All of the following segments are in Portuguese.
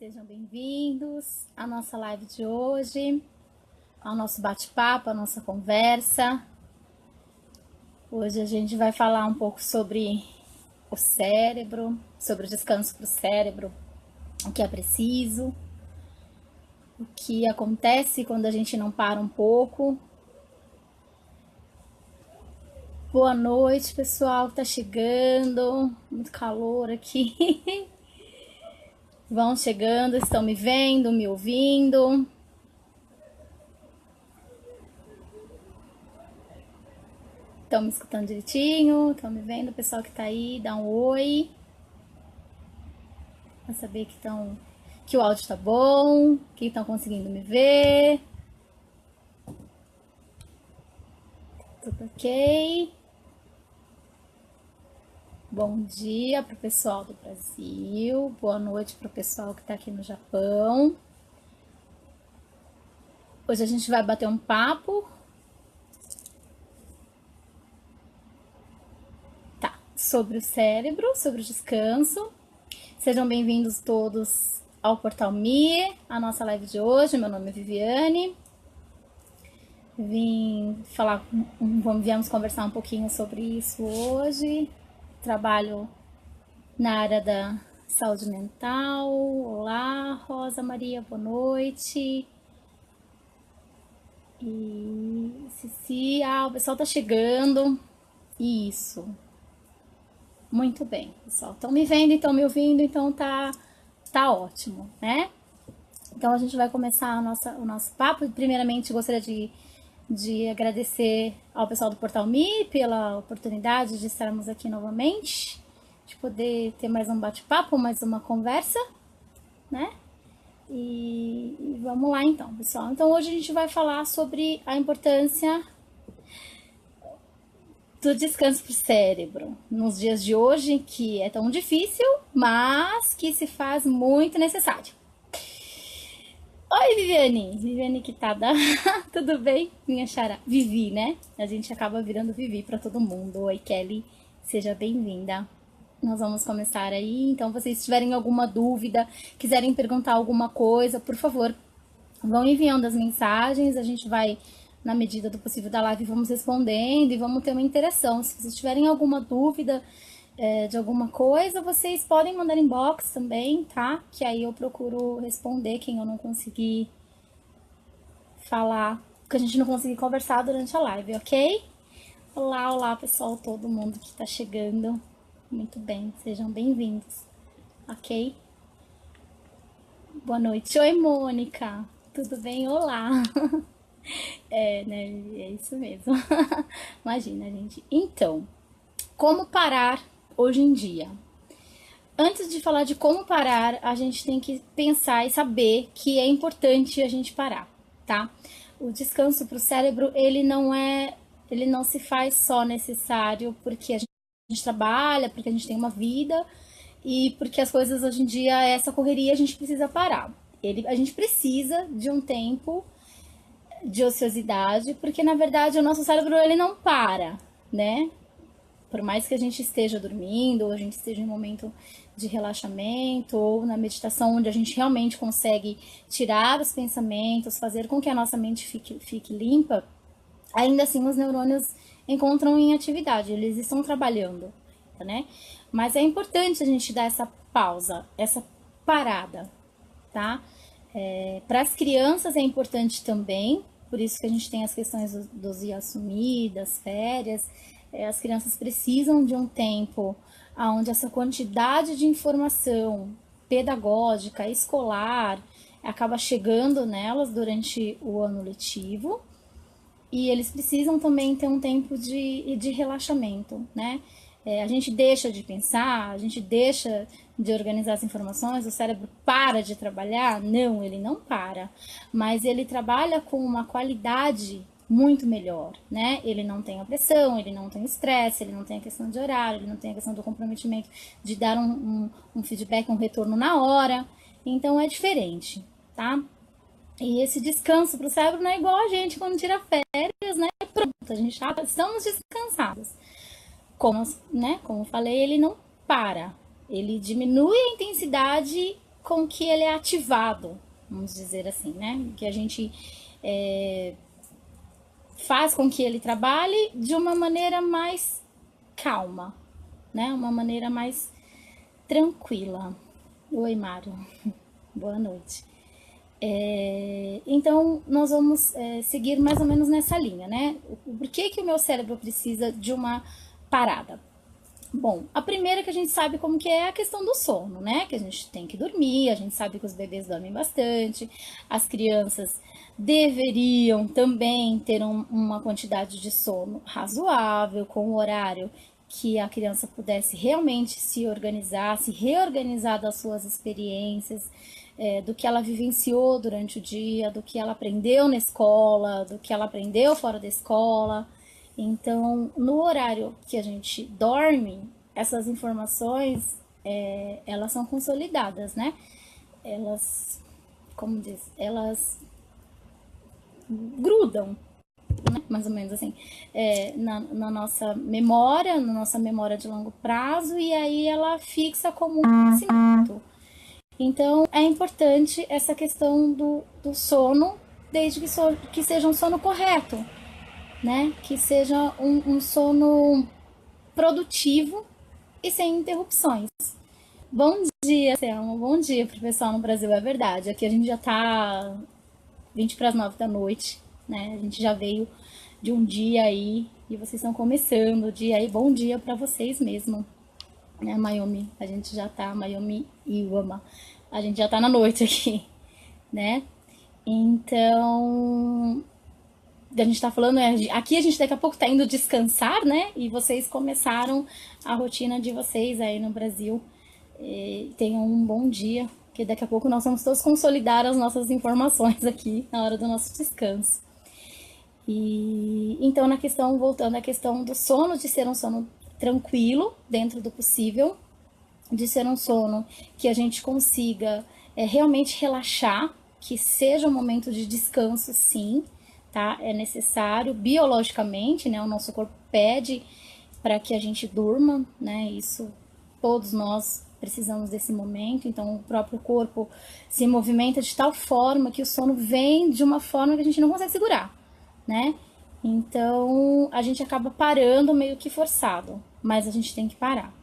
Sejam bem-vindos à nossa live de hoje, ao nosso bate-papo, à nossa conversa. Hoje a gente vai falar um pouco sobre o cérebro, sobre o descanso para o cérebro, o que é preciso, o que acontece quando a gente não para um pouco. Boa noite, pessoal que tá chegando, muito calor aqui. Vão chegando, estão me vendo, me ouvindo. Estão me escutando direitinho? Estão me vendo? O pessoal que tá aí, dá um oi. Pra saber que o áudio tá bom, que estão conseguindo me ver. Tudo ok? Bom dia pro pessoal do Brasil. Boa noite pro pessoal que tá aqui no Japão. Hoje a gente vai bater um papo. Tá, sobre o cérebro, sobre o descanso. Sejam bem-vindos todos ao Portal Me, a nossa live de hoje. Meu nome é Viviane. Viemos conversar um pouquinho sobre isso hoje. Trabalho na área da saúde mental. Olá, Rosa Maria, boa noite. E Cici, o pessoal tá chegando. Isso. Muito bem, pessoal. Estão me vendo, estão me ouvindo, então tá ótimo, né? Então a gente vai começar o nosso papo. Primeiramente, gostaria de agradecer ao pessoal do Portal Me pela oportunidade de estarmos aqui novamente, de poder ter mais um bate-papo, mais uma conversa, né? E vamos lá então, pessoal. Então hoje a gente vai falar sobre a importância do descanso para o cérebro, nos dias de hoje, que é tão difícil, mas que se faz muito necessário. Oi, Viviane! Viviane Quitada. Tudo bem? Minha xará. Vivi, né? A gente acaba virando Vivi para todo mundo. Oi, Kelly. Seja bem-vinda. Nós vamos começar aí. Então, vocês tiverem alguma dúvida, quiserem perguntar alguma coisa, por favor, vão enviando as mensagens. A gente vai, na medida do possível da live, vamos respondendo e vamos ter uma interação. Se vocês tiverem alguma dúvida de alguma coisa, vocês podem mandar inbox também, tá? Que aí eu procuro responder quem eu não conseguir falar, que a gente não conseguir conversar durante a live, ok? Olá, olá, pessoal, todo mundo que tá chegando. Muito bem, sejam bem-vindos, ok? Boa noite. Oi, Mônica. Tudo bem? Olá. Né? É isso mesmo. Imagina, gente. Então, como parar hoje em dia? Antes de falar de como parar, a gente tem que pensar e saber que é importante a gente parar, tá? O descanso para o cérebro, ele não se faz só necessário porque a gente trabalha, porque a gente tem uma vida e porque as coisas hoje em dia, essa correria, a gente precisa parar. A gente precisa de um tempo de ociosidade, porque na verdade o nosso cérebro ele não para, né? Por mais que a gente esteja dormindo, ou a gente esteja em um momento de relaxamento, ou na meditação, onde a gente realmente consegue tirar os pensamentos, fazer com que a nossa mente fique limpa, ainda assim os neurônios encontram em atividade, eles estão trabalhando, né? Mas é importante a gente dar essa pausa, essa parada, tá? Para as crianças é importante também, por isso que a gente tem as questões dos Yasumi, das férias. As crianças precisam de um tempo onde essa quantidade de informação pedagógica, escolar, acaba chegando nelas durante o ano letivo. E eles precisam também ter um tempo de relaxamento, né? A gente deixa de pensar, a gente deixa de organizar as informações, o cérebro para de trabalhar? Não, ele não para, mas ele trabalha com uma qualidade muito melhor, né? Ele não tem a pressão, ele não tem estresse, ele não tem a questão de horário, ele não tem a questão do comprometimento de dar um feedback, um retorno na hora, então é diferente, tá? E esse descanso para o cérebro não é igual a gente quando tira férias, né? Pronto, a gente já estamos descansados. Como eu falei, ele não para. Ele diminui a intensidade com que ele é ativado, vamos dizer assim, né? Que a gente faz com que ele trabalhe de uma maneira mais calma, né? Uma maneira mais tranquila. Oi, Mário. Boa noite. Então, nós vamos seguir mais ou menos nessa linha, né? Por que o meu cérebro precisa de uma parada? Bom, a primeira que a gente sabe como que é a questão do sono, né? Que a gente tem que dormir, a gente sabe que os bebês dormem bastante, as crianças deveriam também ter uma quantidade de sono razoável, com o horário que a criança pudesse realmente se organizar, se reorganizar das suas experiências, do que ela vivenciou durante o dia, do que ela aprendeu na escola, do que ela aprendeu fora da escola. Então, no horário que a gente dorme, essas informações, elas são consolidadas, né? Elas, como diz, elas grudam, né? Mais ou menos assim, na nossa memória de longo prazo, e aí ela fixa como um conhecimento. Então, é importante essa questão do sono, desde que seja um sono correto, né? Que seja um sono produtivo e sem interrupções. Bom dia, Selma. Bom dia pro pessoal no Brasil, é verdade. Aqui a gente já tá 20 para as 9 da noite, né? A gente já veio de um dia aí e vocês estão começando o dia aí. Bom dia para vocês mesmo, né, Mayumi? A gente já tá, Mayumi Iwama. A gente já tá na noite aqui, né? Então, a gente tá falando, aqui a gente daqui a pouco tá indo descansar, né? E vocês começaram a rotina de vocês aí no Brasil. Tenham um bom dia, que daqui a pouco nós vamos todos consolidar as nossas informações aqui na hora do nosso descanso. E então, voltando à questão do sono, de ser um sono tranquilo, dentro do possível, de ser um sono que a gente consiga realmente relaxar, que seja um momento de descanso, sim, tá? É necessário biologicamente, né? O nosso corpo pede para que a gente durma, né? Isso todos nós precisamos desse momento, então o próprio corpo se movimenta de tal forma que o sono vem de uma forma que a gente não consegue segurar, né? Então a gente acaba parando meio que forçado, mas a gente tem que parar.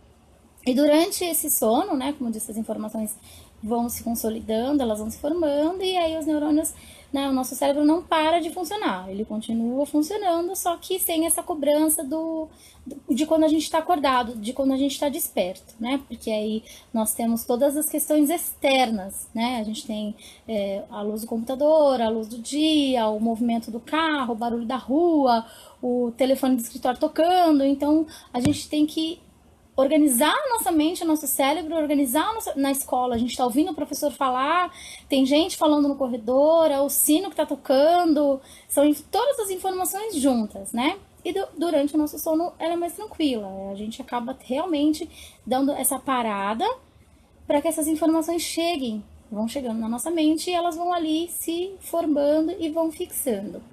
E durante esse sono, né, como eu disse, as informações vão se consolidando, elas vão se formando, e aí os neurônios, né, o nosso cérebro não para de funcionar, ele continua funcionando, só que sem essa cobrança de quando a gente está acordado, de quando a gente está desperto, né, porque aí nós temos todas as questões externas, né, a gente tem a luz do computador, a luz do dia, o movimento do carro, o barulho da rua, o telefone do escritório tocando, então a gente tem que organizar a nossa mente, o nosso cérebro, organizar na escola. A gente está ouvindo o professor falar, tem gente falando no corredor, é o sino que está tocando, são todas as informações juntas, né? E durante o nosso sono ela é mais tranquila. A gente acaba realmente dando essa parada para que essas informações vão chegando na nossa mente e elas vão ali se formando e vão fixando.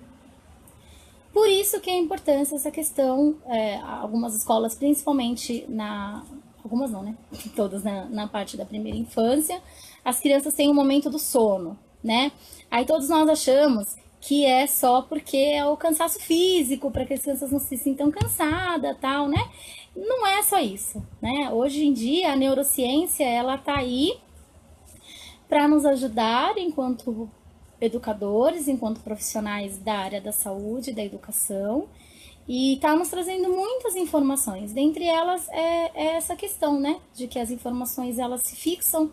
Por isso que é importante essa questão, algumas escolas, principalmente algumas não, né? Todas na parte da primeira infância, as crianças têm um momento do sono, né? Aí todos nós achamos que é só porque é o cansaço físico, para que as crianças não se sintam cansadas, tal, né? Não é só isso, né? Hoje em dia a neurociência, ela tá aí para nos ajudar enquanto educadores, enquanto profissionais da área da saúde, da educação, e está nos trazendo muitas informações. Dentre elas é essa questão, né, de que as informações elas se fixam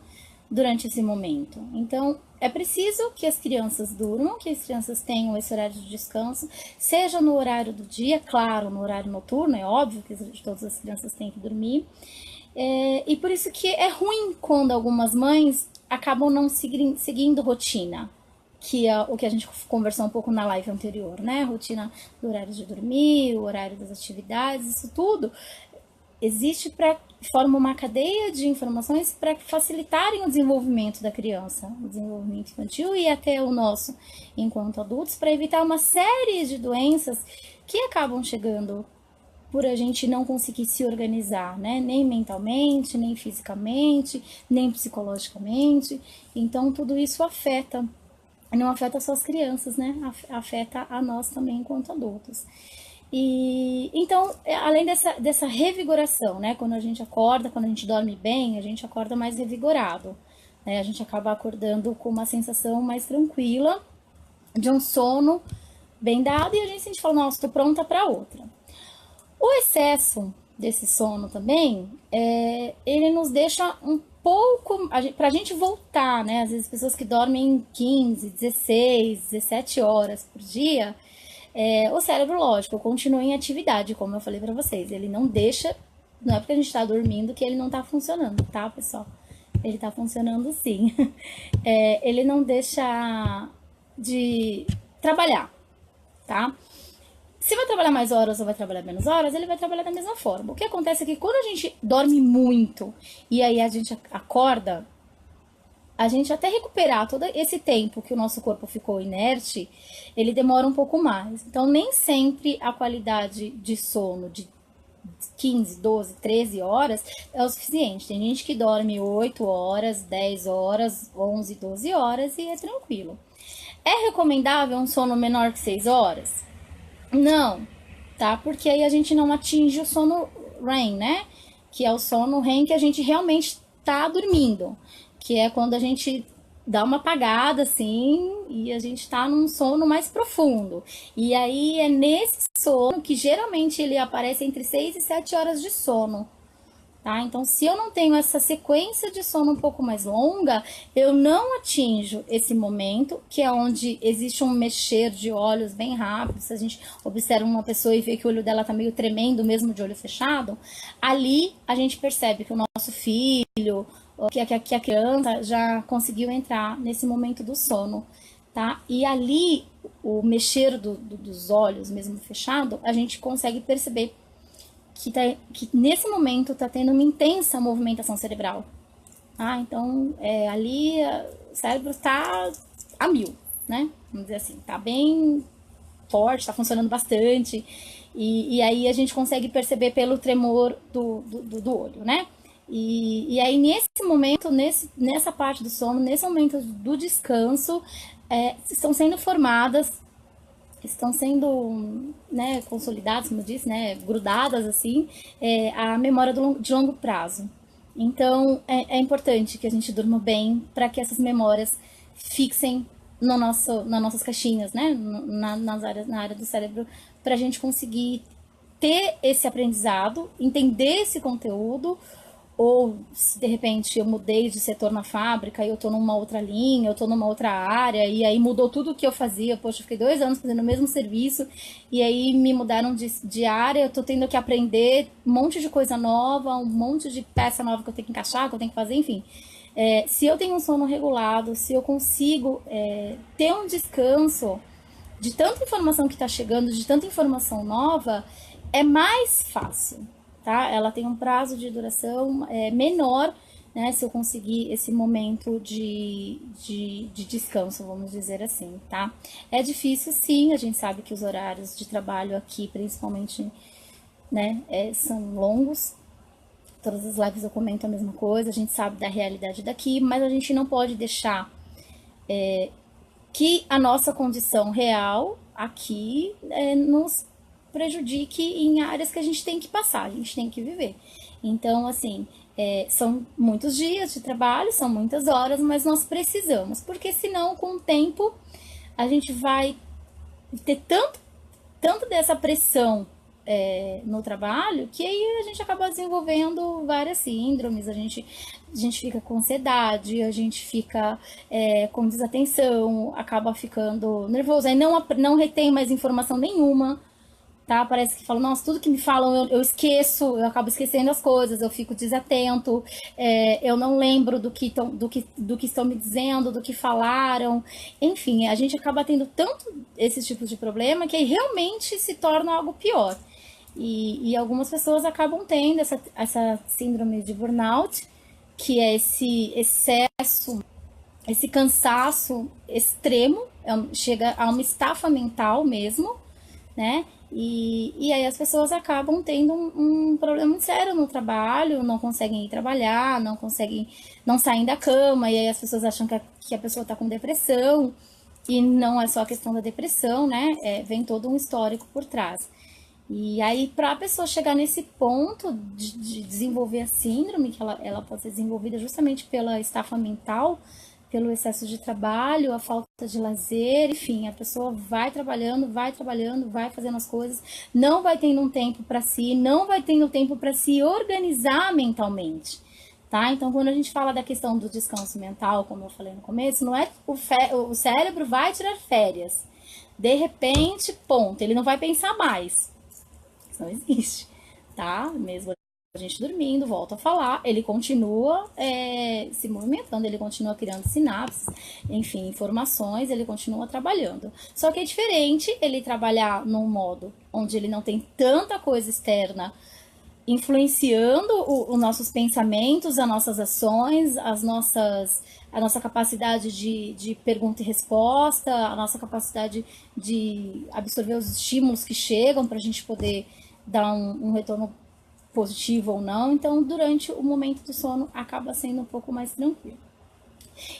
durante esse momento. Então, é preciso que as crianças durmam, que as crianças tenham esse horário de descanso, seja no horário do dia, claro, no horário noturno, é óbvio que todas as crianças têm que dormir. E por isso que é ruim quando algumas mães acabam não seguindo rotina, que é o que a gente conversou um pouco na live anterior, né? Rotina do horário de dormir, o horário das atividades, isso tudo existe forma uma cadeia de informações para facilitarem o desenvolvimento da criança, o desenvolvimento infantil e até o nosso enquanto adultos, para evitar uma série de doenças que acabam chegando por a gente não conseguir se organizar, né? Nem mentalmente, nem fisicamente, nem psicologicamente. Então, tudo isso afeta. Não afeta só as crianças, né? Afeta a nós também enquanto adultos. E então, além dessa revigoração, né? Quando a gente acorda, quando a gente dorme bem, a gente acorda mais revigorado, né? A gente acaba acordando com uma sensação mais tranquila de um sono bem dado e a gente fala, nossa, tô pronta para outra. O excesso desse sono também, ele nos deixa um pouco, pra gente voltar, né? Às vezes pessoas que dormem 15, 16, 17 horas por dia, o cérebro, lógico, continua em atividade, como eu falei pra vocês. Ele não deixa, não é porque a gente tá dormindo que ele não tá funcionando, tá, pessoal? Ele tá funcionando sim. Ele não deixa de trabalhar, tá? Se vai trabalhar mais horas ou vai trabalhar menos horas, ele vai trabalhar da mesma forma. O que acontece é que quando a gente dorme muito e aí a gente acorda, a gente até recuperar todo esse tempo que o nosso corpo ficou inerte, ele demora um pouco mais. Então, nem sempre a qualidade de sono de 15, 12, 13 horas é o suficiente. Tem gente que dorme 8 horas, 10 horas, 11, 12 horas e é tranquilo. É recomendável um sono menor que 6 horas? Não, tá? Porque aí a gente não atinge o sono REM, né? Que é o sono REM que a gente realmente tá dormindo. Que é quando a gente dá uma apagada, assim, e a gente tá num sono mais profundo. E aí é nesse sono que geralmente ele aparece entre 6 e 7 horas de sono. Tá? Então, se eu não tenho essa sequência de sono um pouco mais longa, eu não atinjo esse momento, que é onde existe um mexer de olhos bem rápido. Se a gente observa uma pessoa e vê que o olho dela tá meio tremendo, mesmo de olho fechado, ali a gente percebe que o nosso filho, que a criança já conseguiu entrar nesse momento do sono, tá? E ali, o mexer dos olhos, mesmo fechado, a gente consegue perceber que nesse momento está tendo uma intensa movimentação cerebral. Então, ali o cérebro está a mil, né? Vamos dizer assim, está bem forte, está funcionando bastante. E aí a gente consegue perceber pelo tremor do olho, né? E aí nesse momento, nessa parte do sono, nesse momento do descanso, estão sendo formadas, estão sendo, né, consolidadas, como eu disse, né, grudadas assim, a memória de longo prazo. Então é importante que a gente durma bem para que essas memórias fixem no nas nossas caixinhas, né, na área do cérebro, para a gente conseguir ter esse aprendizado, entender esse conteúdo. Ou se de repente eu mudei de setor na fábrica e eu tô numa outra linha, eu tô numa outra área, e aí mudou tudo o que eu fazia. Poxa, eu fiquei 2 anos fazendo o mesmo serviço, e aí me mudaram de área, eu tô tendo que aprender um monte de coisa nova, um monte de peça nova que eu tenho que encaixar, que eu tenho que fazer, enfim. Se eu tenho um sono regulado, se eu consigo ter um descanso de tanta informação que está chegando, de tanta informação nova, é mais fácil. Tá? Ela tem um prazo de duração menor, né? Se eu conseguir esse momento de descanso, vamos dizer assim, tá? É difícil, sim, a gente sabe que os horários de trabalho aqui, principalmente, né, são longos. Todas as lives eu comento a mesma coisa, a gente sabe da realidade daqui, mas a gente não pode deixar que a nossa condição real aqui nos prejudique em áreas que a gente tem que passar, a gente tem que viver. Então, assim, são muitos dias de trabalho, são muitas horas, mas nós precisamos, porque senão, com o tempo, a gente vai ter tanto dessa pressão no trabalho, que aí a gente acaba desenvolvendo várias síndromes, a gente fica com ansiedade, a gente fica com desatenção, acaba ficando nervoso, aí não retém mais informação nenhuma, tá? Parece que fala, nossa, tudo que me falam eu esqueço, eu acabo esquecendo as coisas, eu fico desatento, eu não lembro do que estão me dizendo, do que falaram, enfim, a gente acaba tendo tanto esses tipos de problema que aí realmente se torna algo pior. E algumas pessoas acabam tendo essa síndrome de burnout, que é esse excesso, esse cansaço extremo, chega a uma estafa mental mesmo, né? E aí as pessoas acabam tendo um problema muito sério no trabalho, não conseguem ir trabalhar, não saem da cama, e aí as pessoas acham que a pessoa está com depressão, e não é só a questão da depressão, né? Vem todo um histórico por trás. E aí, para a pessoa chegar nesse ponto de desenvolver a síndrome, que ela pode ser desenvolvida justamente pela estafa mental, pelo excesso de trabalho, a falta de lazer, enfim, a pessoa vai trabalhando, vai fazendo as coisas, não vai tendo um tempo para si, não vai tendo tempo para se organizar mentalmente. Tá? Então, quando a gente fala da questão do descanso mental, como eu falei no começo, não é o cérebro vai tirar férias. De repente, ponto, ele não vai pensar mais. Isso não existe, tá? Mesmo a gente dormindo, volta a falar, ele continua se movimentando, ele continua criando sinapses, enfim, informações, ele continua trabalhando. Só que é diferente ele trabalhar num modo onde ele não tem tanta coisa externa influenciando os nossos pensamentos, as nossas ações, a nossa capacidade de pergunta e resposta, a nossa capacidade de absorver os estímulos que chegam para a gente poder dar um retorno positivo ou não. Então, durante o momento do sono, acaba sendo um pouco mais tranquilo.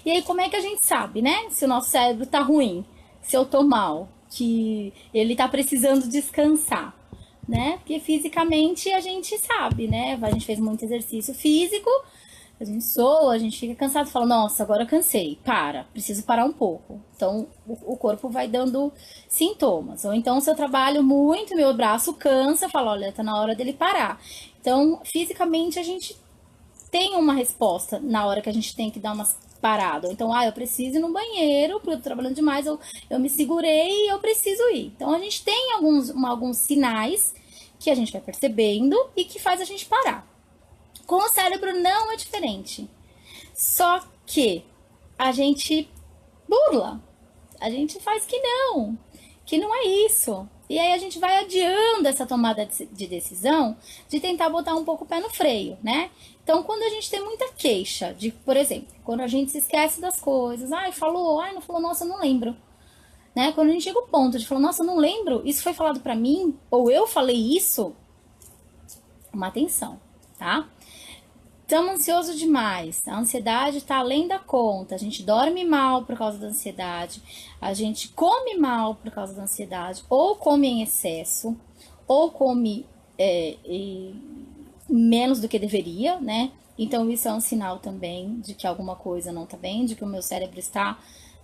E aí, como é que a gente sabe, né? Se o nosso cérebro tá ruim, se eu tô mal, que ele tá precisando descansar, né? Porque fisicamente a gente sabe, né? A gente fez muito exercício físico, a gente soa, a gente fica cansado, fala, nossa, agora cansei, preciso parar um pouco. Então, o corpo vai dando sintomas. Ou então, se eu trabalho muito, meu braço cansa, fala, olha, tá na hora dele parar. Então, fisicamente, a gente tem uma resposta na hora que a gente tem que dar uma parada. Então, eu preciso ir no banheiro, porque eu tô trabalhando demais, eu me segurei e eu preciso ir. Então, a gente tem alguns sinais que a gente vai percebendo e que faz a gente parar. Com o cérebro não é diferente. Só que a gente burla. A gente faz que não é isso. E aí a gente vai adiando essa tomada de decisão de tentar botar um pouco o pé no freio, né? Então, quando a gente tem muita queixa, por exemplo, quando a gente se esquece das coisas, falou, não falou, nossa, não lembro. Né? Quando a gente chega ao ponto de falar, nossa, não lembro, isso foi falado pra mim, ou eu falei isso, uma atenção, tá? Estamos ansiosos demais, a ansiedade está além da conta, a gente dorme mal por causa da ansiedade, a gente come mal por causa da ansiedade, ou come em excesso, ou come menos do que deveria, né? Então isso é um sinal também de que alguma coisa não está bem, de que o meu cérebro está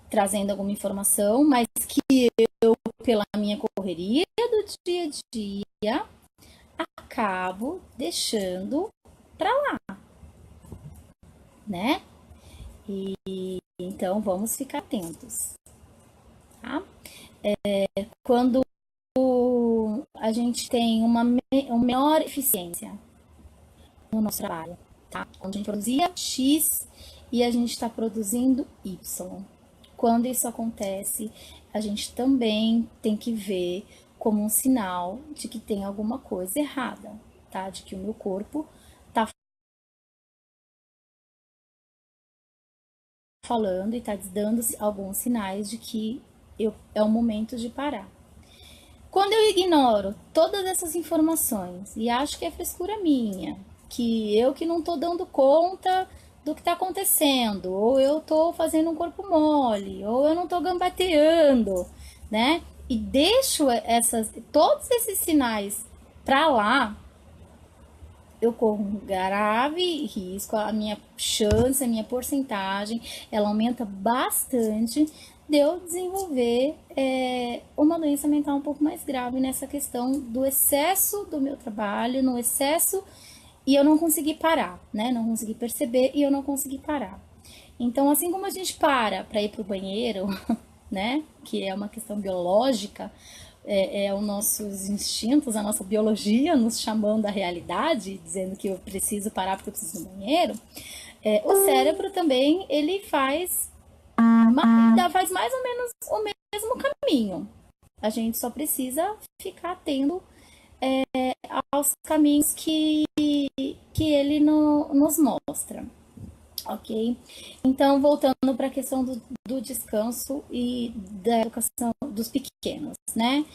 trazendo alguma informação, mas que eu, pela minha correria do dia a dia, acabo deixando pra lá, né? E então vamos ficar atentos, tá? Quando a gente tem uma menor eficiência no nosso trabalho, tá? Quando a gente produzia X e a gente está produzindo Y. Quando isso acontece, a gente também tem que ver como um sinal de que tem alguma coisa errada, tá? De que o meu corpo tá falando e tá dando alguns sinais de que é o momento de parar. Quando eu ignoro todas essas informações e acho que é frescura minha, que eu que não tô dando conta do que tá acontecendo, ou eu tô fazendo um corpo mole, ou eu não tô gambateando, né? E deixo todos esses sinais pra lá, eu corro um grave risco, a minha chance, a minha porcentagem, ela aumenta bastante de eu desenvolver uma doença mental um pouco mais grave nessa questão do excesso do meu trabalho, no excesso, e eu não consegui parar, né? Não consegui perceber e eu não consegui parar. Então, assim como a gente para ir pro banheiro, né? Que é uma questão biológica, os nossos instintos, a nossa biologia nos chamando da realidade, dizendo que eu preciso parar porque eu preciso ir no banheiro, o cérebro também, ele faz mais ou menos o mesmo caminho. A gente só precisa ficar atento aos caminhos que ele nos mostra. Ok? Então, voltando para a questão do descanso e da educação dos pequenos, né?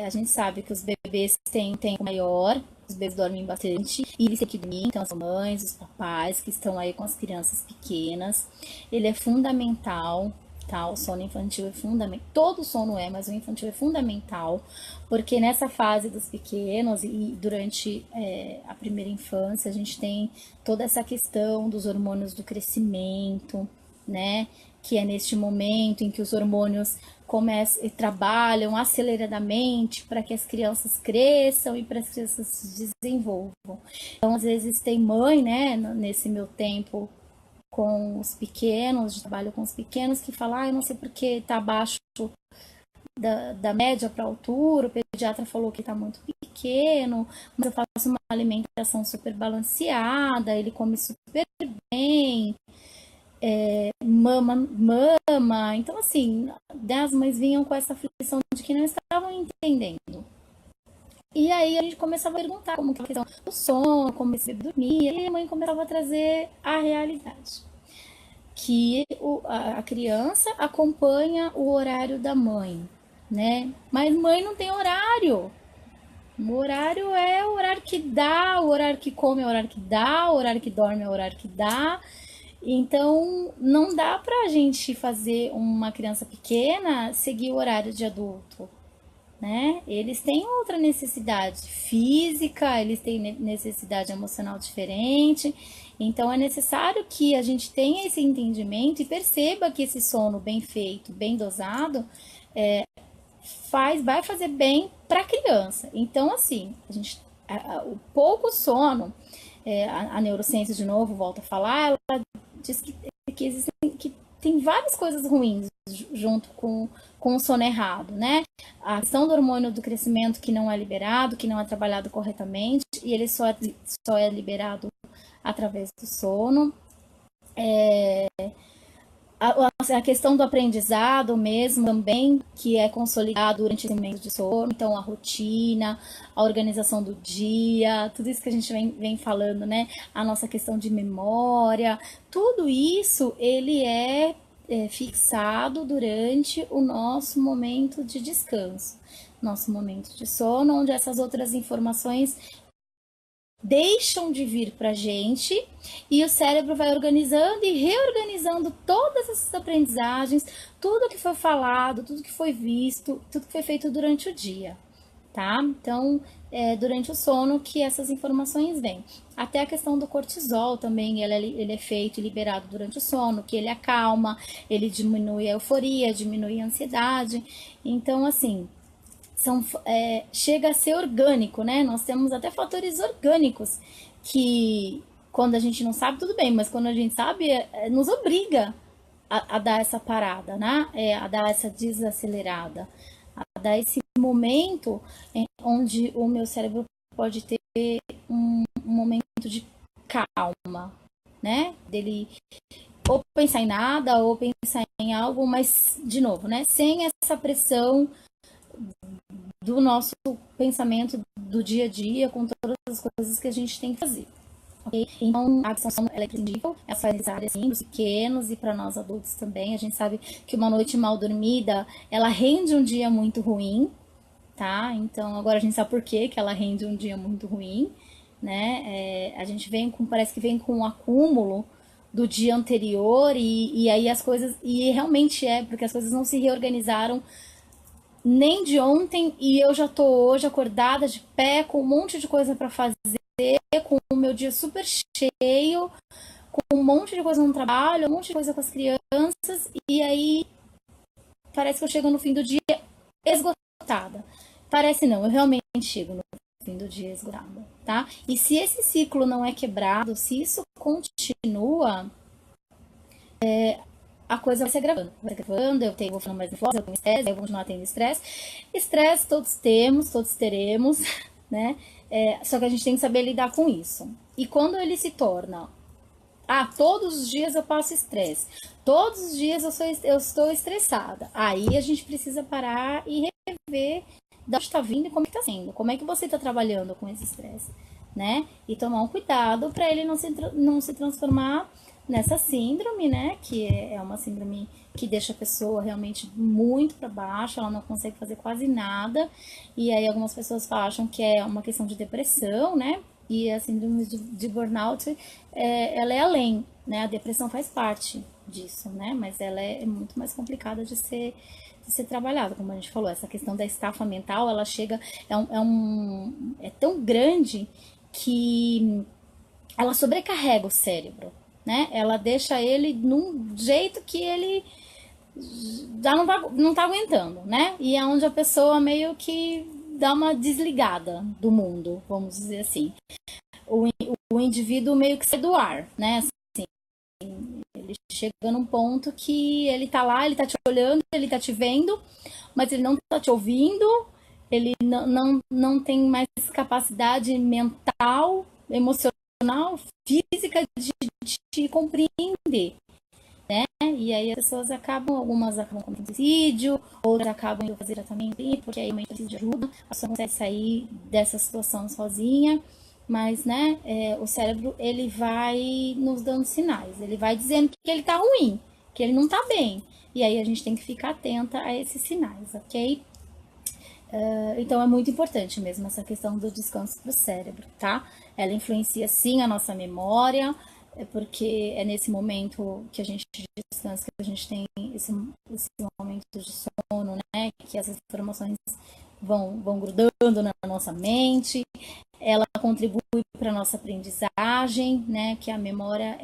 A gente sabe que os bebês têm um tempo maior, os bebês dormem bastante, e eles têm que dormir, então as mães, os papais que estão aí com as crianças pequenas, ele é fundamental, tá? O sono infantil é fundamental, todo sono é, mas o infantil é fundamental, porque nessa fase dos pequenos e durante a primeira infância, a gente tem toda essa questão dos hormônios do crescimento, né? Que é neste momento em que os hormônios começam e trabalham aceleradamente para que as crianças cresçam e para as crianças se desenvolvam. Então, às vezes tem mãe, né, nesse meu tempo com os pequenos, de trabalho com os pequenos, que fala, eu não sei porque está abaixo da média para a altura, o pediatra falou que está muito pequeno, mas eu faço uma alimentação super balanceada, ele come super bem, mama. Então, assim, as mães vinham com essa aflição de que não estavam entendendo. E aí a gente começava a perguntar como que é a questão do sono, como esse bebê dormia, e a mãe começava a trazer a realidade. Que a criança acompanha o horário da mãe, né? Mas mãe não tem horário. O horário é o horário que dá, o horário que come é o horário que dá, o horário que dorme é o horário que dá. Então, não dá pra gente fazer uma criança pequena seguir o horário de adulto, né? Eles têm outra necessidade física, eles têm necessidade emocional diferente. Então, é necessário que a gente tenha esse entendimento e perceba que esse sono bem feito, bem dosado, vai fazer bem para a criança. Então, assim, o pouco sono, a neurociência de novo volta a falar, ela diz que existem, que tem várias coisas ruins junto com o sono errado, né? A questão do hormônio do crescimento que não é liberado, que não é trabalhado corretamente, e ele só é liberado através do sono. A questão do aprendizado mesmo também, que é consolidado durante esse momento de sono, então a rotina, a organização do dia, tudo isso que a gente vem falando, né? A nossa questão de memória, tudo isso ele é fixado durante o nosso momento de descanso, nosso momento de sono, onde essas outras informações deixam de vir para a gente e o cérebro vai organizando e reorganizando todas essas aprendizagens, tudo que foi falado, tudo que foi visto, tudo que foi feito durante o dia, tá? Então, durante o sono que essas informações vêm. Até a questão do cortisol também, ele é feito e liberado durante o sono, que ele acalma, ele diminui a euforia, diminui a ansiedade. Então, assim, chega a ser orgânico, né? Nós temos até fatores orgânicos que, quando a gente não sabe, tudo bem, mas quando a gente sabe, nos obriga a dar essa parada, né? A dar essa desacelerada, a dar esse momento onde o meu cérebro pode ter um momento de calma, né? Dele ou pensar em nada, ou pensar em algo, mas, de novo, né? Sem essa pressão do nosso pensamento do dia a dia, com todas as coisas que a gente tem que fazer. Okay? Então, a absorção ela é imprescindível, ela faz necessária assim, dos pequenos e para nós adultos também. A gente sabe que uma noite mal dormida, ela rende um dia muito ruim, tá? Então, agora a gente sabe por que ela rende um dia muito ruim, né? A gente parece que vem com um acúmulo do dia anterior e aí as coisas, e realmente porque as coisas não se reorganizaram nem de ontem e eu já tô hoje acordada de pé com um monte de coisa para fazer, com o meu dia super cheio, com um monte de coisa no trabalho, um monte de coisa com as crianças e aí parece que eu chego no fim do dia esgotada. Parece não, eu realmente chego no fim do dia esgotada, tá? E se esse ciclo não é quebrado, se isso continua, a coisa vai se agravando. Eu vou ficando mais nervosa, eu tenho estresse, eu vou continuar tendo estresse. Estresse todos temos, todos teremos, né? Só que a gente tem que saber lidar com isso. E quando ele se torna, todos os dias eu passo estresse, todos os dias eu estou estressada, aí a gente precisa parar e rever de onde está vindo e como está sendo, como é que você está trabalhando com esse estresse, né? E tomar um cuidado para ele não se transformar nessa síndrome, né, que é uma síndrome que deixa a pessoa realmente muito para baixo, ela não consegue fazer quase nada, e aí algumas pessoas acham que é uma questão de depressão, né, e a síndrome de burnout, ela é além, né, a depressão faz parte disso, né, mas ela é muito mais complicada de ser trabalhada, como a gente falou, essa questão da estafa mental, ela chega, é tão grande que ela sobrecarrega o cérebro, né? Ela deixa ele num jeito que ele já não tá aguentando, né? E é onde a pessoa meio que dá uma desligada do mundo, vamos dizer assim. O, o indivíduo meio que sai do ar, né? Assim, ele chega num ponto que ele tá lá, ele tá te olhando, ele tá te vendo, mas ele não tá te ouvindo, ele não tem mais capacidade mental, emocional, física de te compreender, né? E aí as pessoas algumas acabam com suicídio, outras acabam indo fazer tratamento, porque aí realmente precisa de ajuda, a pessoa não consegue sair dessa situação sozinha, mas, né, o cérebro, ele vai nos dando sinais, ele vai dizendo que ele tá ruim, que ele não tá bem, e aí a gente tem que ficar atenta a esses sinais, ok? Então é muito importante mesmo essa questão do descanso para o cérebro, tá? Ela influencia sim a nossa memória, porque é nesse momento que a gente descansa, que a gente tem esse momento de sono, né? Que as informações vão grudando na nossa mente, ela contribui para a nossa aprendizagem, né? Que a memória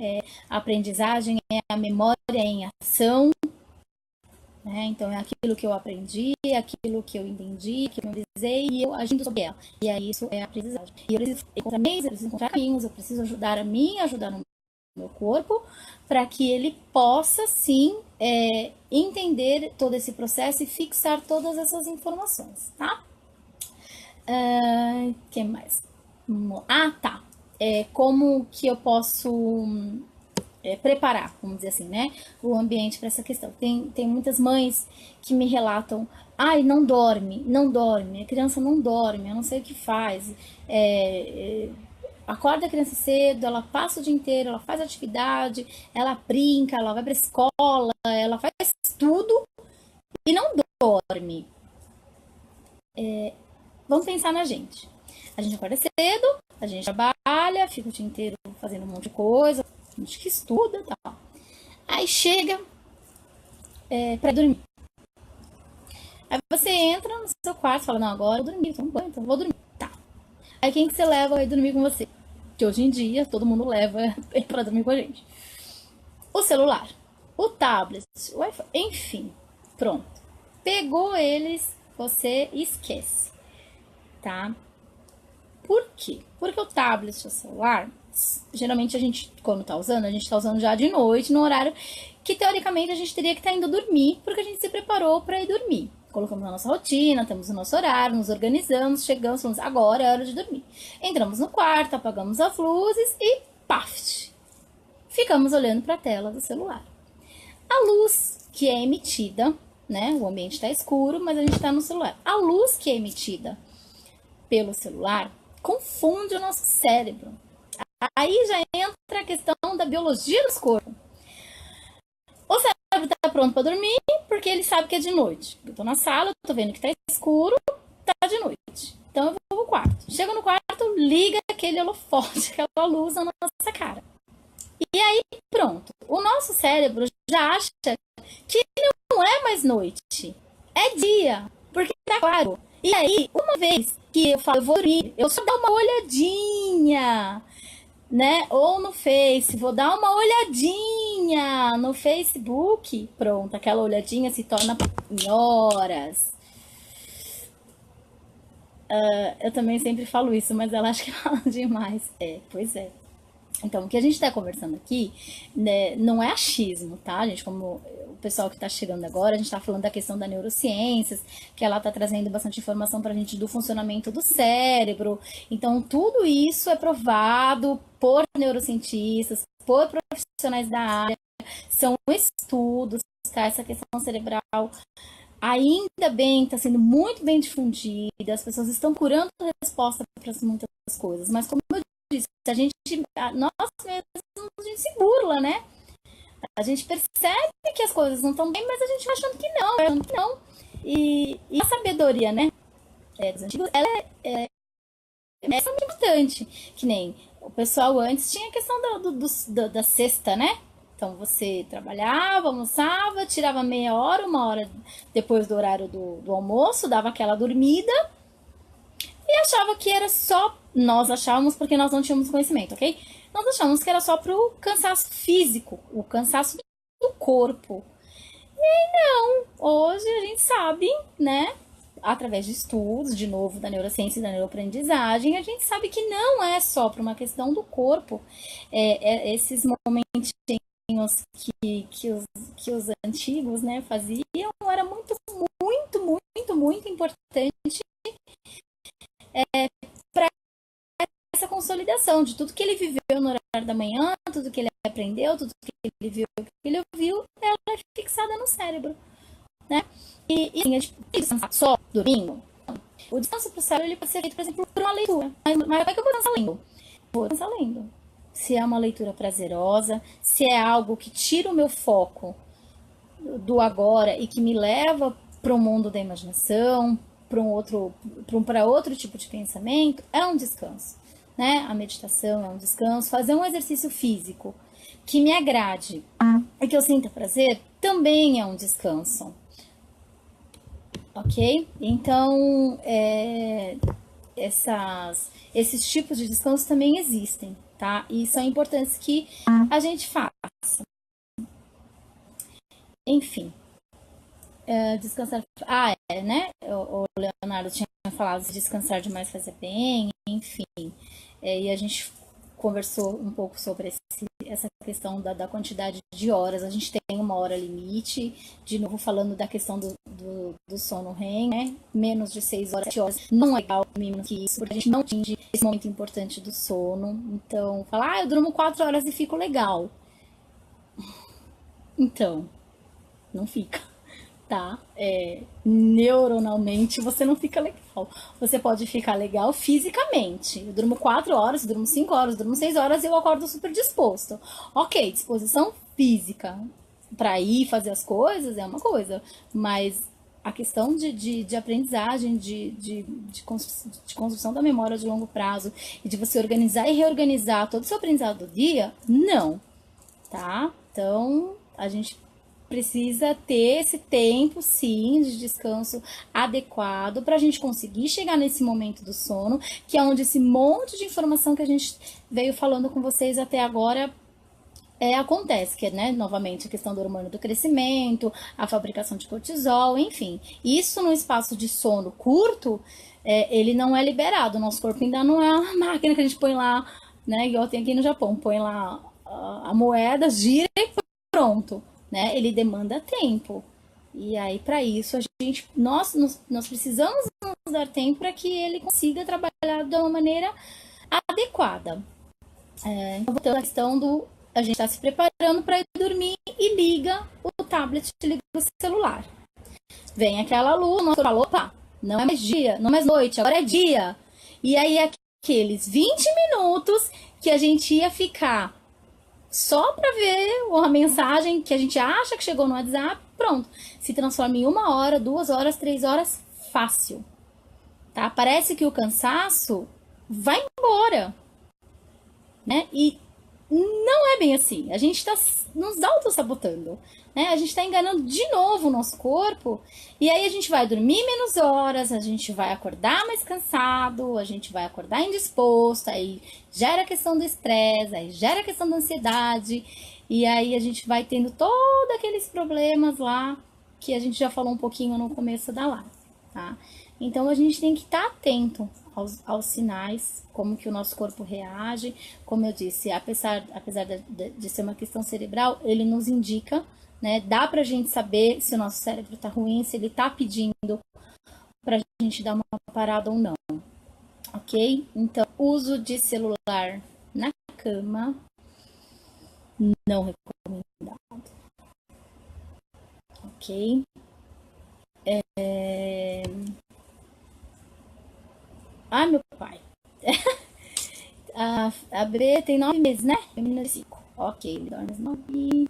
a aprendizagem é a memória em ação, né? Então, é aquilo que eu aprendi, aquilo que eu entendi, que eu memorizei e eu agindo sobre ela. E aí, isso é a aprendizagem. E eu preciso encontrar meios, eu preciso encontrar caminhos, eu preciso ajudar a mim, ajudar no meu corpo, para que ele possa, sim, entender todo esse processo e fixar todas essas informações, tá? Que mais? Ah, tá. Como que eu posso preparar, vamos dizer assim, né, o ambiente para essa questão. Tem muitas mães que me relatam, ai, não dorme, a criança não dorme, eu não sei o que faz, acorda a criança cedo, ela passa o dia inteiro, ela faz atividade, ela brinca, ela vai para escola, ela faz tudo e não dorme. Vamos pensar na gente. A gente acorda cedo, a gente trabalha, fica o dia inteiro fazendo um monte de coisa, a gente que estuda, tal. Aí chega pra dormir. Aí você entra no seu quarto e fala, não, agora eu vou dormir, tomo banho, então vou dormir. Tá. Aí quem que você leva a dormir com você? Que hoje em dia todo mundo leva pra dormir com a gente. O celular, o tablet, o iPhone, enfim, pronto. Pegou eles, você esquece, tá? Por quê? Porque o tablet e o celular, geralmente a gente, quando tá usando, a gente tá usando já de noite, no horário que teoricamente a gente teria que estar indo dormir, porque a gente se preparou para ir dormir. Colocamos na nossa rotina, temos o nosso horário, nos organizamos, chegamos, falamos, agora é hora de dormir. Entramos no quarto, apagamos as luzes e paf! Ficamos olhando para a tela do celular. A luz que é emitida, né? O ambiente está escuro, mas a gente está no celular. A luz que é emitida pelo celular confunde o nosso cérebro. Aí já entra a questão da biologia do corpo. O cérebro está pronto para dormir porque ele sabe que é de noite. Eu tô na sala, tô vendo que tá escuro, tá de noite. Então eu vou pro quarto. Chego no quarto, liga aquele holofote, aquela luz na nossa cara. E aí, pronto. O nosso cérebro já acha que não é mais noite, é dia, porque tá claro. E aí, uma vez que eu falo, eu vou dormir, eu só dou uma olhadinha, né? Ou no Face, vou dar uma olhadinha no Facebook, pronto, aquela olhadinha se torna em horas. Eu também sempre falo isso, mas ela acha que fala demais. Pois é. Então, o que a gente está conversando aqui, né, não é achismo, tá, gente? Como o pessoal que está chegando agora, a gente está falando da questão da neurociências, que ela está trazendo bastante informação para a gente do funcionamento do cérebro. Então, tudo isso é provado por neurocientistas, por profissionais da área, são estudos, tá? Essa questão cerebral ainda bem está sendo muito bem difundida, as pessoas estão curando resposta para muitas coisas, mas como eu disso. Nós mesmos, a gente se burla, né? A gente percebe que as coisas não estão bem, mas a gente vai achando que não, achando que não. E a sabedoria, né? Dos antigos, ela é muito importante. Que nem o pessoal antes tinha a questão da cesta, né? Então você trabalhava, almoçava, tirava meia hora, uma hora depois do horário do almoço, dava aquela dormida e achava que era só. Nós achávamos porque nós não tínhamos conhecimento, ok? Nós achávamos que era só pro cansaço físico, o cansaço do corpo. E aí não, hoje a gente sabe, né? Através de estudos, de novo, da neurociência e da neuroaprendizagem, a gente sabe que não é só para uma questão do corpo. Esses momentinhos que os antigos, né, faziam era muito, muito, muito, muito importante para essa consolidação de tudo que ele viveu no horário da manhã, tudo que ele aprendeu, tudo que ele viu, que ele ouviu, ela é fixada no cérebro, né? E assim, a gente descansar só domingo. O descanso para o cérebro ele pode ser feito, por exemplo, por uma leitura. Mas como é que eu vou descansar lendo? Vou descansar lendo. Se é uma leitura prazerosa, se é algo que tira o meu foco do agora e que me leva para o mundo da imaginação, para outro tipo de pensamento, é um descanso, né? A meditação é um descanso, fazer um exercício físico que me agrade e que eu sinta prazer também é um descanso, ok? Então, esses tipos de descanso também existem, tá? E são importantes que a gente faça. Enfim, descansar. Né? O Leonardo tinha falado de descansar demais fazer bem, enfim. E a gente conversou um pouco sobre essa questão da quantidade de horas. A gente tem uma hora limite, de novo falando da questão do sono REM, né? Menos de 6 horas, 7 horas não é legal, menos que isso, porque a gente não atinge esse momento importante do sono. Então, falar, eu durmo 4 horas e fico legal. Então, não fica, tá? Neuronalmente você não fica legal. Você pode ficar legal fisicamente. Eu durmo 4 horas, eu durmo 5 horas, eu durmo 6 horas e eu acordo super disposto. Ok, disposição física para ir fazer as coisas é uma coisa, mas a questão de aprendizagem, de construção da memória de longo prazo e de você organizar e reorganizar todo o seu aprendizado do dia, não, tá? Então, a gente precisa ter esse tempo, sim, de descanso adequado para a gente conseguir chegar nesse momento do sono, que é onde esse monte de informação que a gente veio falando com vocês até agora acontece, que é, né, novamente, a questão do hormônio do crescimento, a fabricação de cortisol, enfim. Isso no espaço de sono curto, ele não é liberado. O nosso corpo ainda não é uma máquina que a gente põe lá, né, igual tem aqui no Japão, põe lá a moeda, gira e pronto, né? Ele demanda tempo. E aí, para isso, nós precisamos nos dar tempo para que ele consiga trabalhar de uma maneira adequada. Então, voltando à questão a gente está se preparando para ir dormir e liga o tablet, liga o celular. Vem aquela luz, nosso fala, opa, não é mais dia, não é mais noite, agora é dia. E aí, aqueles 20 minutos que a gente ia ficar só para ver uma mensagem que a gente acha que chegou no WhatsApp, pronto, se transforma em 1 hora, 2 horas, 3 horas, fácil, tá? Parece que o cansaço vai embora, né? E não é bem assim. A gente está nos auto-sabotando, né? A gente está enganando de novo o nosso corpo. E aí a gente vai dormir menos horas, a gente vai acordar mais cansado, a gente vai acordar indisposto, aí gera a questão do estresse, aí gera a questão da ansiedade. E aí a gente vai tendo todos aqueles problemas lá que a gente já falou um pouquinho no começo da live, tá? Então a gente tem que estar atento aos sinais, como que o nosso corpo reage. Como eu disse, apesar de ser uma questão cerebral, ele nos indica, né? Dá pra gente saber se o nosso cérebro tá ruim, se ele tá pedindo pra gente dar uma parada ou não, ok? Então, uso de celular na cama, não recomendado, ok? Ai, meu pai. A bebê tem 9 meses, né? Menina de 5. Ok, ele dorme às 9.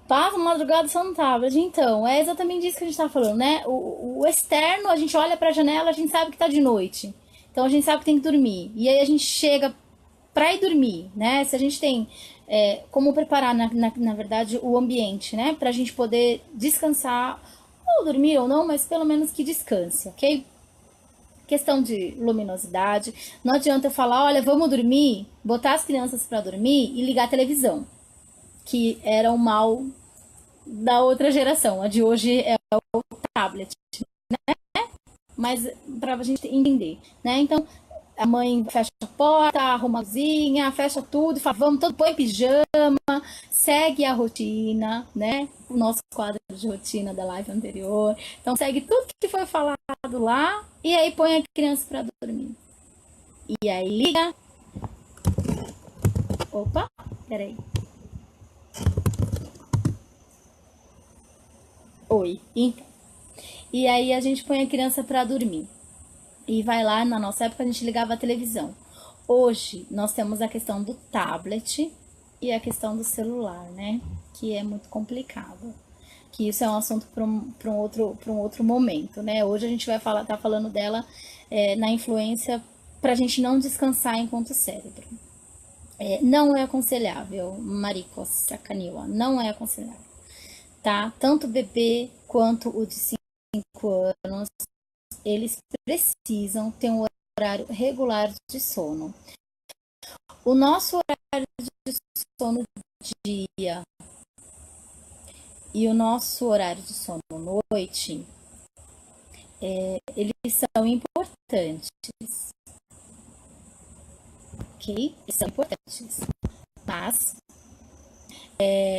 Passa madrugada só no tablet. Então, é exatamente isso que a gente tá falando, né? O externo, a gente olha pra janela, a gente sabe que tá de noite. Então, a gente sabe que tem que dormir. E aí, a gente chega pra ir dormir, né? Se a gente tem como preparar, na verdade, o ambiente, né? Pra gente poder descansar, ou dormir ou não, mas pelo menos que descanse, ok? Questão de luminosidade. Não adianta eu falar, olha, vamos dormir, botar as crianças pra dormir e ligar a televisão, que era o mal da outra geração. A de hoje é o tablet, mas pra gente entender, né? Então, a mãe fecha a porta, arruma a cozinha, fecha tudo, fala, vamos todo põe pijama, segue a rotina, né? O nosso quadro de rotina da live anterior. Então, segue tudo que foi falado lá e aí põe a criança pra dormir. E aí liga. Opa, peraí. Oi, então. E aí a gente põe a criança pra dormir. E vai lá, na nossa época a gente ligava a televisão. Hoje nós temos a questão do tablet e a questão do celular, né? Que é muito complicado. Que isso é um assunto para um outro momento, né? Hoje a gente vai tá falando dela na influência para a gente não descansar enquanto cérebro. Não é aconselhável, Maricos Sacaniwa, não é aconselhável, tá? Tanto o bebê quanto o de 5 anos, eles precisam ter um horário regular de sono. O nosso horário de sono dia e o nosso horário de sono noite, eles são importantes, ok? Eles são importantes, mas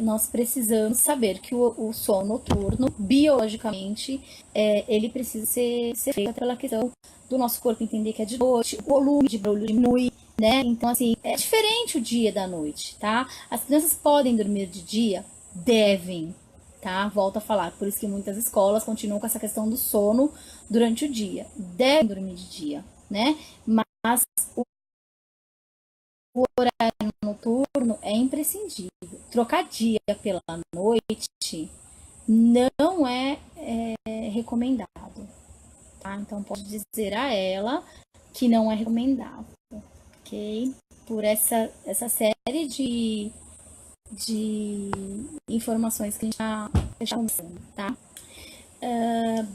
nós precisamos saber que o sono noturno, biologicamente, ele precisa ser feito pela questão do nosso corpo entender que é de noite, o volume de barulho diminui, né? Então, assim, é diferente o dia da noite, tá? As crianças podem dormir de dia? Devem, tá? Volto a falar, por isso que muitas escolas continuam com essa questão do sono durante o dia. Devem dormir de dia, né? Mas o horário noturno é imprescindível. Trocar dia pela noite não é recomendado, tá? Então pode dizer a ela que não é recomendável, ok? Por essa série de informações que a gente está começando, tá?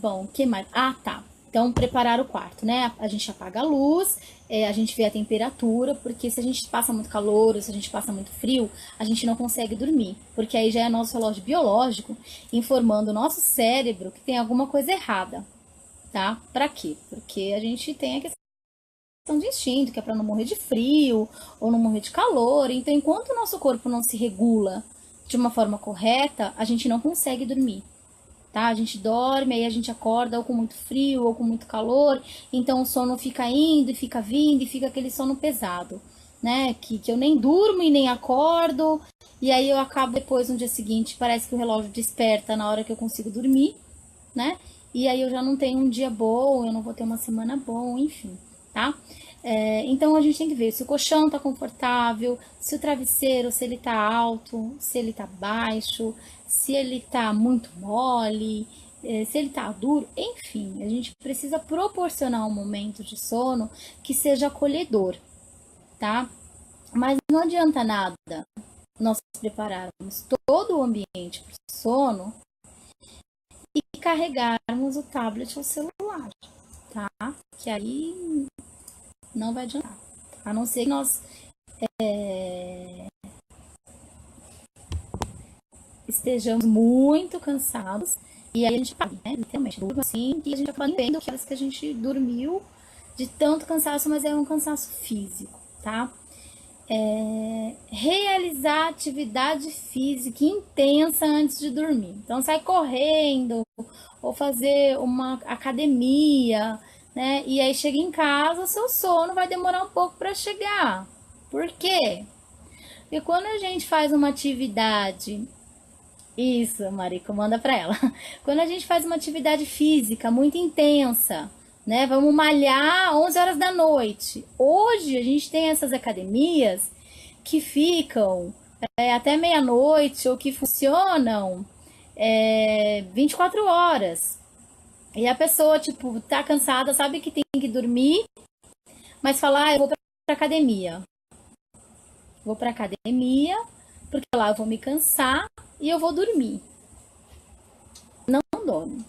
Bom, o que mais? Ah, tá. Então, preparar o quarto, né? A gente apaga a luz, a gente vê a temperatura, porque se a gente passa muito calor ou se a gente passa muito frio, a gente não consegue dormir, porque aí já é nosso relógio biológico informando o nosso cérebro que tem alguma coisa errada, tá? Pra quê? Porque a gente tem a questão de instinto, que é pra não morrer de frio ou não morrer de calor. Então, enquanto o nosso corpo não se regula de uma forma correta, a gente não consegue dormir. Tá? A gente dorme, aí a gente acorda ou com muito frio ou com muito calor, então o sono fica indo e fica vindo e fica aquele sono pesado, né? Que eu nem durmo e nem acordo, e aí eu acabo depois no dia seguinte, parece que o relógio desperta na hora que eu consigo dormir, né? E aí eu já não tenho um dia bom, eu não vou ter uma semana bom, enfim, tá? Então a gente tem que ver se o colchão tá confortável, se o travesseiro, se ele tá alto, se ele tá baixo, se ele tá muito mole, se ele tá duro, enfim, a gente precisa proporcionar um momento de sono que seja acolhedor, tá? Mas não adianta nada nós prepararmos todo o ambiente para o sono e carregarmos o tablet ou o celular, tá? Que aí não vai adiantar. A não ser que nós estejamos muito cansados e aí a gente paga, né? Literalmente, durma assim e a gente acaba vendo aquelas que a gente dormiu de tanto cansaço, mas é um cansaço físico, tá? Realizar atividade física intensa antes de dormir. Então, sai correndo ou fazer uma academia, né? E aí chega em casa, seu sono vai demorar um pouco para chegar. Por quê? Porque quando a gente faz uma atividade, isso, Marico, manda para ela. Quando a gente faz uma atividade física muito intensa, né? Vamos malhar 11 horas da noite. Hoje a gente tem essas academias que ficam até meia-noite ou que funcionam 24 horas. E a pessoa, tipo, tá cansada, sabe que tem que dormir, mas fala, eu vou pra academia. Vou pra academia, porque lá eu vou me cansar e eu vou dormir. Não dorme,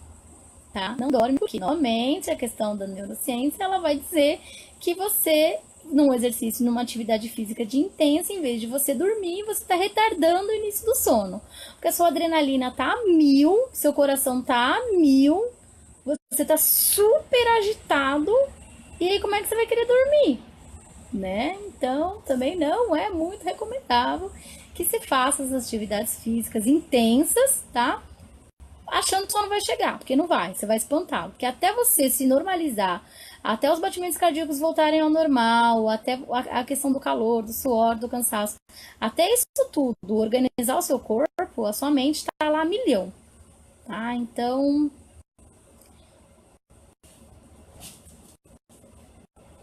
tá? Não dorme, porque normalmente a questão da neurociência, ela vai dizer que você, num exercício, numa atividade física de intensa, em vez de você dormir, você está retardando o início do sono. Porque a sua adrenalina tá a 1000, seu coração tá a 1000, você tá super agitado, e aí como é que você vai querer dormir? Né? Então, também não é muito recomendável que se faça as atividades físicas intensas, tá? Achando que o sono vai chegar, porque não vai, você vai espantar. Porque até você se normalizar, até os batimentos cardíacos voltarem ao normal, até a questão do calor, do suor, do cansaço, até isso tudo, organizar o seu corpo, a sua mente tá lá a milhão, tá? Então,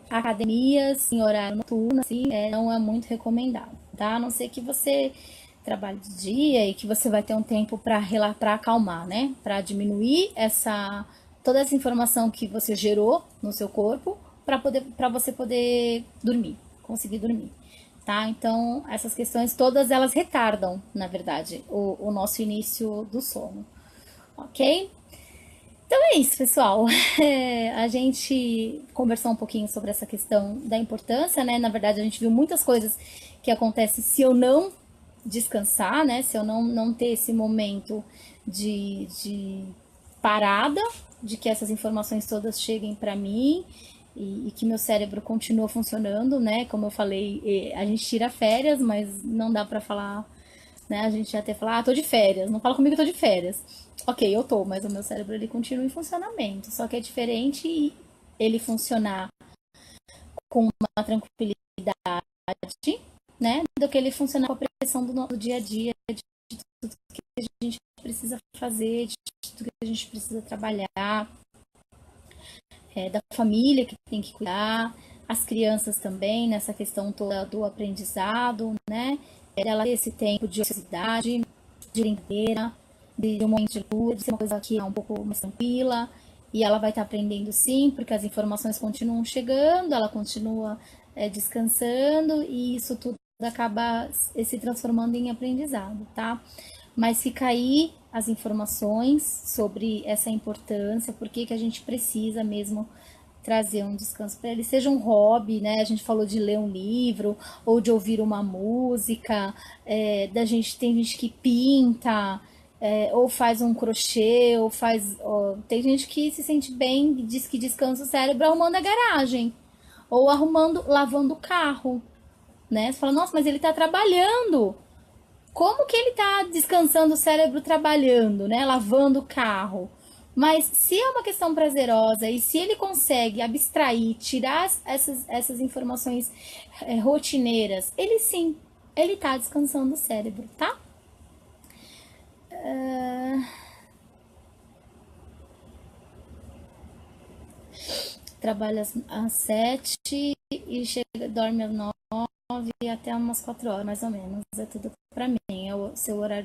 academias em horário noturno, assim, não é muito recomendado, tá? A não ser que você trabalhe de dia e que você vai ter um tempo para acalmar, né? Para diminuir toda essa informação que você gerou no seu corpo para você poder dormir, conseguir dormir, tá? Então, essas questões todas elas retardam, na verdade, o nosso início do sono, ok? Então é isso, pessoal. A gente conversou um pouquinho sobre essa questão da importância, né? Na verdade, a gente viu muitas coisas que acontecem se eu não descansar, né? Se eu não ter esse momento de parada, de que essas informações todas cheguem para mim e que meu cérebro continua funcionando, né? Como eu falei, a gente tira férias, mas não dá para falar, né? A gente até fala, tô de férias, não fala comigo, tô de férias. Ok, eu tô, mas o meu cérebro ele continua em funcionamento, só que é diferente ele funcionar com uma tranquilidade, né, do que ele funcionar com a pressão do nosso dia a dia, de tudo que a gente precisa fazer, de tudo que a gente precisa trabalhar, da família que tem que cuidar, as crianças também, nessa questão toda do aprendizado, né, dela ter esse tempo de ociosidade, de brincadeira, de um momento de luz, de ser uma coisa que é um pouco mais tranquila, e ela vai estar aprendendo sim, porque as informações continuam chegando, ela continua descansando, e isso tudo acaba se transformando em aprendizado, tá? Mas fica aí as informações sobre essa importância, por que a gente precisa mesmo trazer um descanso para ele, seja um hobby, né? A gente falou de ler um livro ou de ouvir uma música, tem gente que pinta, ou faz um crochê, ou faz. Tem gente que se sente bem e diz que descansa o cérebro arrumando a garagem, ou lavando o carro, né? Você fala, nossa, mas ele tá trabalhando. Como que ele tá descansando o cérebro trabalhando, né? Lavando o carro. Mas se é uma questão prazerosa e se ele consegue abstrair, tirar essas informações rotineiras, ele sim, ele tá descansando o cérebro, tá? Trabalha às 7 e chega, dorme às 9 até umas 4 horas, mais ou menos. É tudo pra mim, é o seu horário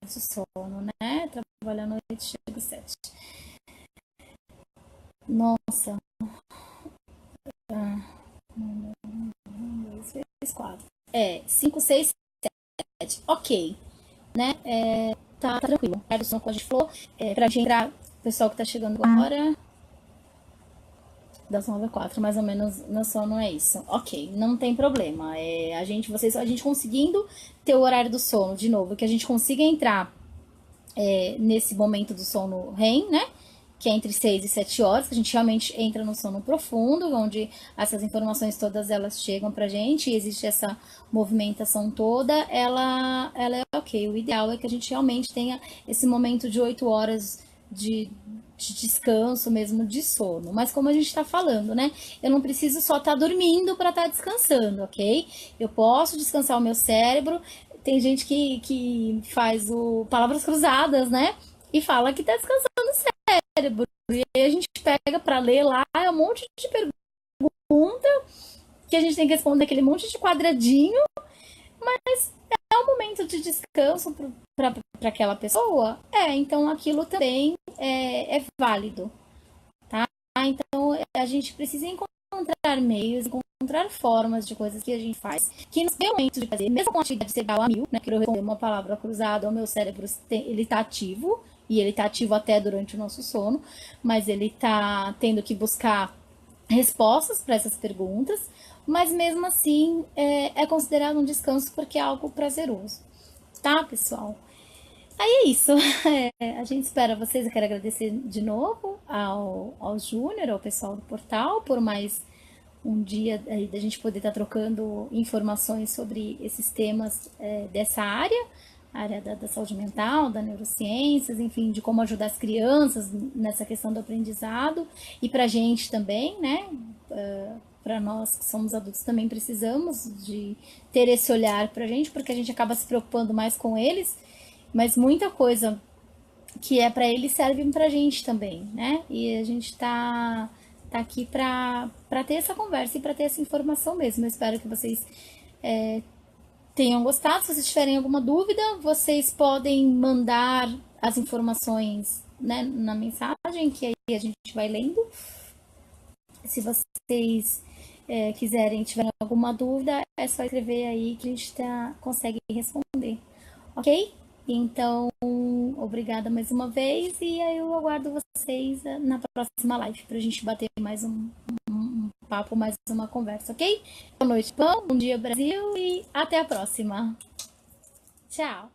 de sono, né? Trabalha à noite, chega às 7. Nossa. 2, 3, 4. 5, 6, 7. Ok, né? Tá tranquilo. Era o som que a gente falou. Pra gente entrar, o pessoal que tá chegando agora, das 9 às 4, mais ou menos, meu sono é isso. Ok, não tem problema. A gente conseguindo ter o horário do sono, de novo, que a gente consiga entrar nesse momento do sono REM, né? Que é entre 6 e 7 horas, que a gente realmente entra no sono profundo, onde essas informações todas elas chegam pra gente, e existe essa movimentação toda, ela é ok. O ideal é que a gente realmente tenha esse momento de 8 horas de descanso mesmo, de sono. Mas como a gente tá falando, né? Eu não preciso só estar dormindo para estar descansando, ok? Eu posso descansar o meu cérebro. Tem gente que faz palavras cruzadas, né? E fala que tá descansando o cérebro. E aí a gente pega para ler lá, é um monte de pergunta que a gente tem que responder aquele monte de quadradinho, mas é um momento de descanso para aquela pessoa. Então aquilo também é válido, tá? Então a gente precisa encontrar meios, encontrar formas de coisas que a gente faz, que nos dê o momento de fazer, mesmo com a atividade ser igual a 1000, né? Que eu responder uma palavra cruzada, o meu cérebro ele está ativo, e ele está ativo até durante o nosso sono, mas ele está tendo que buscar respostas para essas perguntas, mas mesmo assim é considerado um descanso porque é algo prazeroso, tá, pessoal? Aí é isso. A gente espera vocês. Eu quero agradecer de novo ao Júnior, ao pessoal do portal, por mais um dia aí da gente poder estar trocando informações sobre esses temas dessa área, a área da saúde mental, da neurociências, enfim, de como ajudar as crianças nessa questão do aprendizado e para a gente também, né? Para nós que somos adultos também precisamos de ter esse olhar para a gente, porque a gente acaba se preocupando mais com eles, mas muita coisa que é para eles serve pra gente também, né? E a gente tá aqui para ter essa conversa e para ter essa informação mesmo. Eu espero que vocês tenham gostado. Se vocês tiverem alguma dúvida, vocês podem mandar as informações, né, na mensagem, que aí a gente vai lendo. Se vocês quiserem, tiverem alguma dúvida, é só escrever aí que a gente consegue responder, ok? Então, obrigada mais uma vez e aí eu aguardo vocês na próxima live pra gente bater mais um papo, mais uma conversa, ok? Boa noite, bom dia Brasil e até a próxima. Tchau!